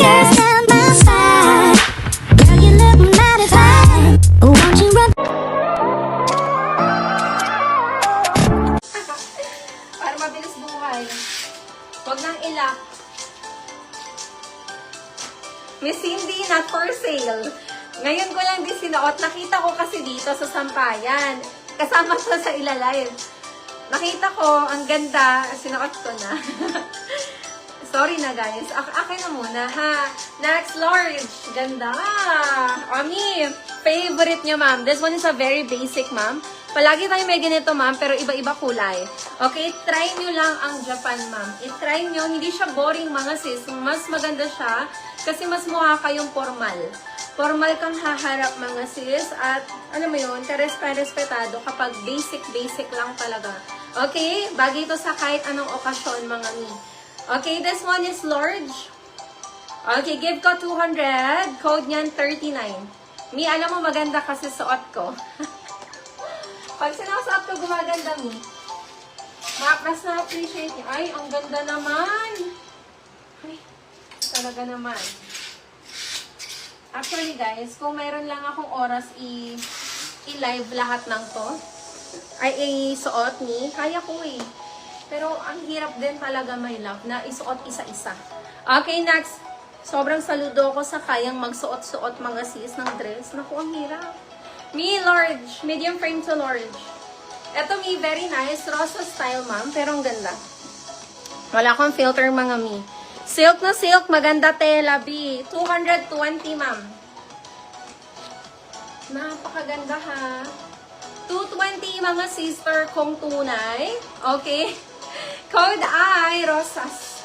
just stand by side. Girl, you look mighty fine. Won't you run? Para mabilis buhay. Huwag nang ilak. Miss Cindy, not for sale. Ngayon ko lang din sinuot. Nakita ko kasi dito sa Sampayan. Kasama to sa Ilalive. Nakita ko, ang ganda. Sinuot ko na. Sorry na guys. Akin na muna ha. Next, large. Ganda. Ami, favorite niya ma'am. This one is a very basic ma'am. Palagi tayo may ganito ma'am, pero iba-iba kulay. Okay, try nyo lang ang Japan ma'am. I-try nyo, hindi siya boring mga sis. Mas maganda siya kasi mas mukha kayong formal. Formal kang haharap mga sis at alam mo yun, ka-respetado kapag basic lang talaga. Okay, bagay ito sa kahit anong okasyon mga mi. Okay, this one is large. Okay, give ko 200. Code niyan 39. Mi, alam mo maganda kasi suot ko. Pag sinasuot ko, gumaganda mi. Makakras na appreciate niya. Ay, ang ganda naman. Ay, talaga naman. Actually guys, kung mayroon lang akong oras i-live lahat ng to, ay isuot ni, kaya ko eh. Pero ang hirap din talaga my love na isuot isa-isa. Okay, next. Sobrang saludo ko sa kayang magsuot-suot mga sis ng dress. Naku, ang hirap. Mi, large. Medium frame to large. Ito mi, very nice. Rosa style, ma'am. Pero ang ganda. Wala akong filter, mga mi. Silk na silk. Maganda tela, B. 220, ma'am. Napakaganda, ha? 220, mga sister, kung tunay. Okay? Code I, rosas.